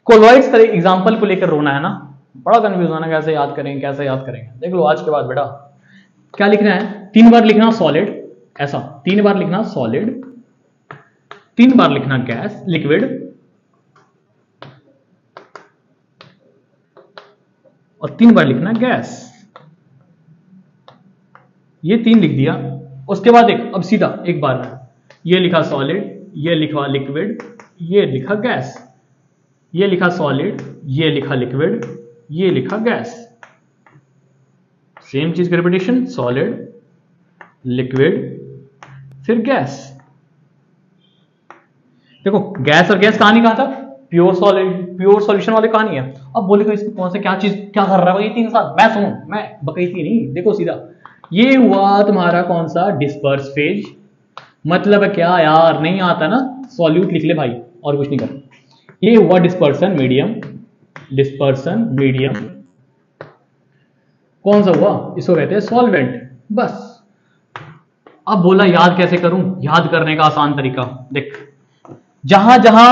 Colloids का example को लेकर रोना है ना, बड़ा कंफ्यूज होना कैसे याद करेंगे कैसे याद करेंगे। देख लो आज के बाद बेटा क्या लिखना है, 3 बार लिखना सॉलिड, ऐसा 3 बार लिखना सॉलिड, 3 बार लिखना गैस लिक्विड, और 3 बार लिखना गैस। ये 3 लिख दिया। उसके बाद एक अब सीधा एक बार में ये लिखा सॉलिड, ये लिखा लिक्विड, ये लिखा गैस, ये लिखा सॉलिड, ये लिखा लिक्विड, ये लिखा गैस। सेम चीज का रिपीटेशन, सॉलिड लिक्विड फिर गैस। देखो गैस और गैस कहानी कहा था, प्योर सॉल्यूशन वाली कहानी है। अब बोलेगा इसमें कौन से क्या चीज क्या कर रहा है भाई 3 साल, मैं सुनूं, मैं बकैती नहीं। देखो सीधा ये हुआ तुम्हारा कौन सा, डिस्पर्स फेज। मतलब क्या यार, नहीं आता ना, सॉल्यूट लिख ले भाई और कुछ नहीं कर। ये हुआ डिस्पर्सन मीडियम, डिस्पर्सन मीडियम कौन सा हुआ, इसको कहते हैं सॉल्वेंट। बस अब बोला याद कैसे करूं, याद करने का आसान तरीका देख, जहां जहां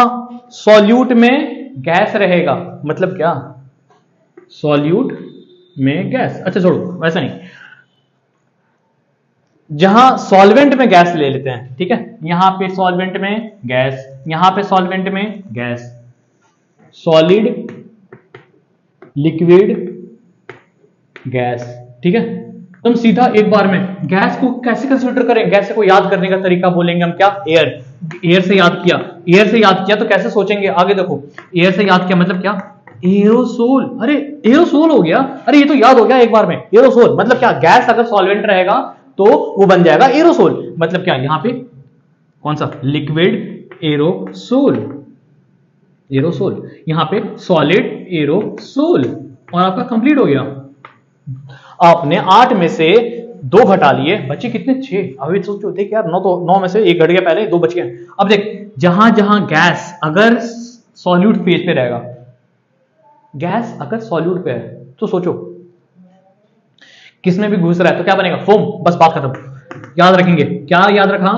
सॉल्यूट में गैस रहेगा, मतलब क्या, सॉल्यूट में गैस, अच्छा छोड़ो वैसा नहीं, जहां सॉल्वेंट में गैस ले लेते हैं, ठीक है, यहां पे सॉल्वेंट में गैस, यहां पे सॉल्वेंट में गैस, सॉलिड लिक्विड गैस, ठीक है। तुम सीधा एक बार में गैस को कैसे कंसीडर करें, गैस को याद करने का तरीका बोलेंगे हम क्या, एयर। एयर से याद किया, एयर से याद किया तो कैसे सोचेंगे आगे देखो, एयर से याद किया मतलब क्या, एरोसोल। अरे एरोसोल हो गया, अरे ये तो याद हो गया एक बार में, एरोसोल मतलब क्या, गैस अगर सॉल्वेंट रहेगा तो वो बन जाएगा एरोसोल। मतलब क्या, यहां पे कौन सा, लिक्विड एरोसोल, एरोसोल, यहां पे सॉलिड एरोसोल, और आपका कंप्लीट हो गया। आपने 8 में से 2 घटा लिए, बचे कितने, 6। अभी सोचो देख यार, 9 में से 1 घट गया, पहले 2 बच गए। अब देख जहां जहां गैस अगर सॉल्यूट फेज पे रहेगा, गैस अगर सॉल्यूट पे है तो सोचो किसमें भी घुस रहा है तो क्या बनेगा, फोम। बस बात खत्म। याद रखेंगे क्या, याद रखा,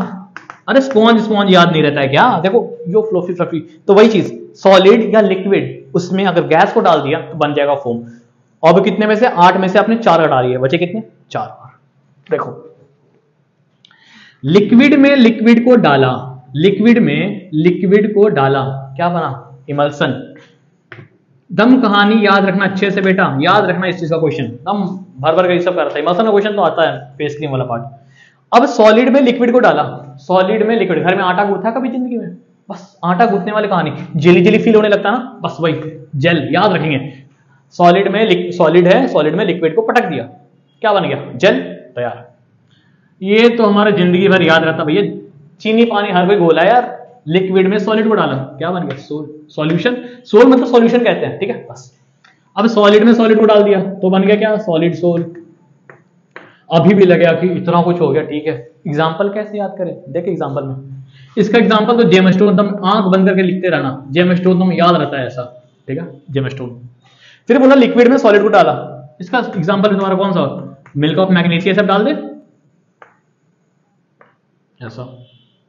अरे स्पॉन्ज याद नहीं रहता है क्या, देखो यो फ्लोफी फ्लफी, तो वही चीज सॉलिड या लिक्विड, उसमें अगर गैस को डाल दिया तो बन जाएगा फोम। अब कितने में से, 8 में से आपने 4 घटा लिए, बचे कितने, 4 बार। देखो लिक्विड में लिक्विड को डाला, लिक्विड में लिक्विड को डाला, क्या बना, इमल्सन। दम कहानी याद रखना अच्छे से बेटा, याद रखना इस चीज का क्वेश्चन, दम भर भर कर सब करता है, इमल्सन का क्वेश्चन तो आता है फेस क्रीम वाला पार्ट। अब सॉलिड में लिक्विड को डाला, सॉलिड में लिक्विड, घर में आटा गूंथा कभी जिंदगी में, बस आटा गूंथने वाली कहानी, जेली जेली फील होने लगता ना, बस वही जेल, याद रखेंगे। सॉलिड में सॉलिड है, सॉलिड में लिक्विड को पटक दिया, क्या बन गया, जेल तैयार। ये तो हमारा जिंदगी भर याद रहता भैया, चीनी पानी हर कोई घोला यार, लिक्विड में सॉलिड को डाला, क्या बन गया, सोल, सॉल्यूशन। सोल मतलब सॉल्यूशन कहते हैं, ठीक है। बस अब सॉलिड में सॉलिड को डाल दिया तो बन गया क्या, सॉलिड सोल। अभी भी लगेगा कि इतना कुछ हो गया, ठीक है। एग्जाम्पल कैसे याद करें, देखिए एग्जाम्पल में, इसका एग्जाम्पल तो जेमस्टोन, तुम आंख बंद करके लिखते रहना, जेमस्टोन तुम याद रहता है ऐसा, ठीक है, जेमस्टोन। फिर बोला लिक्विड में सॉलिड को डाला, इसका एग्जाम्पल तुम्हारा कौन सा, मिल्क ऑफ मैग्नीशिया सब डाल दे, ऐसा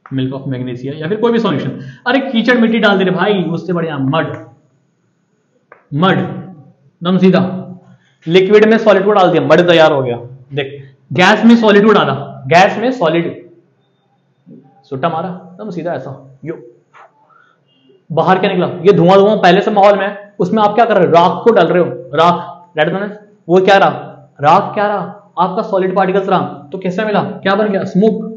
मिल्क ऑफ मैग्नीशिया, या फिर कोई भी सॉल्यूशन। अरे कीचड़ मिट्टी डाल दे रे भाई, उससे बढ़िया मड, मड दम सीधा। लिक्विड में सॉलिड को डाल दिया, मड तैयार हो गया। देख गैस में सॉलिड को डाला, गैस में सॉलिड, सुट्टा मारा दम सीधा ऐसा, यो बाहर क्या निकला, ये धुआं धुआं पहले से माहौल में, उसमें आप क्या कर रहे हो, राख को डाल रहे हो, राख रेड मैंने, वो क्या रहा, राख क्या रहा, आपका सॉलिड पार्टिकल्स रहा, तो कैसे मिला, क्या बन गया, स्मोक।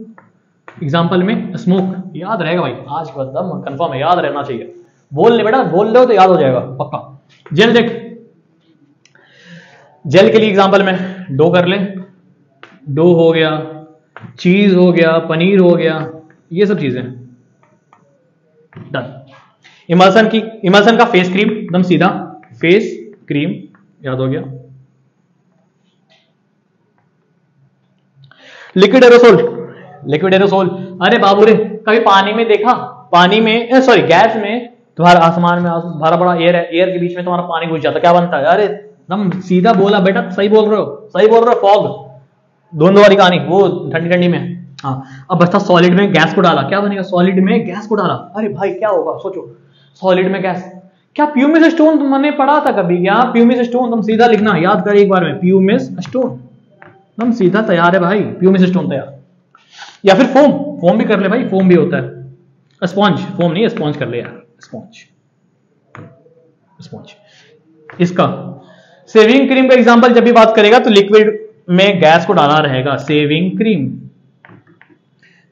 एग्जाम्पल में स्मोक, याद रहेगा भाई, आज के बाद दम कंफर्म है, याद रहना चाहिए। बोल ले बेटा, बोल लो तो याद हो जाएगा पक्का। जेल देख, जेल के लिए एग्जाम्पल में डो कर ले, डो हो गया, चीज हो गया, पनीर हो गया, ये सब चीजें डन। इमल्सन की, इमल्सन का फेस क्रीम, एकदम सीधा फेस क्रीम, याद हो गया। लिक्विड एरोसोल, लिक्विड एरोसोल, अरे बाबू रे कभी पानी में देखा, पानी में सॉरी गैस में, तुम्हारा आसमान में बड़ा बड़ा एयर है, एयर के बीच में तुम्हारा पानी घुस जाता, क्या बनता है, अरे एकदम सीधा बोला बेटा, सही बोल रहे हो, सही बोल रहे हो, फॉग, धुंध वाली कहानी, वो ठंडी ठंडी में। हाँ अब बता, सॉलिड में गैस को डाला, क्या बनेगा, सॉलिड में गैस को डाला, अरे भाई क्या होगा सोचो, सॉलिड में गैस, क्या प्यूमिस स्टोन तुमने पढ़ा था कभी? क्या प्यूमिस स्टोन? तुम सीधा लिखना, याद कर एक बार में, प्यूमिस स्टोन, तुम सीधा तैयार है भाई, प्यूमिस स्टोन तैयार। या फिर फोम, फोम भी कर ले भाई, फोम भी होता है। स्पॉन्ज, फोम नहीं, स्पॉन्ज कर ले यार, स्पॉन्ज, स्पॉन्ज। इसका सेविंग क्रीम का एग्जांपल जब भी बात करेगा तो लिक्विड में गैस को डाला रहेगा, सेविंग क्रीम।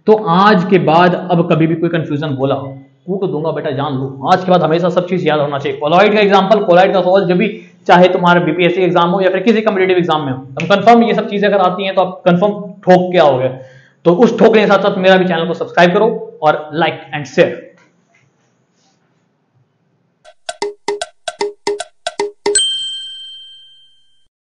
तो आज के बाद अब कभी भी कोई कंफ्यूजन बोला कूट दूंगा बेटा, जान लो। आज के बाद हमेशा सब चीज याद होना चाहिए। कोलॉइड का एग्जांपल, कोलॉइड का सवाल जब भी चाहे तुम्हारे बीपीएससी एग्जाम हो या फिर किसी कॉम्पिटिटिव एग्जाम में हो, तुम कंफर्म ये सब चीजें अगर आती हैं तो आप कंफर्म ठोक के आओगे। तो उस ठोकने के साथ साथ मेरा भी चैनल को सब्सक्राइब करो और लाइक एंड शेयर।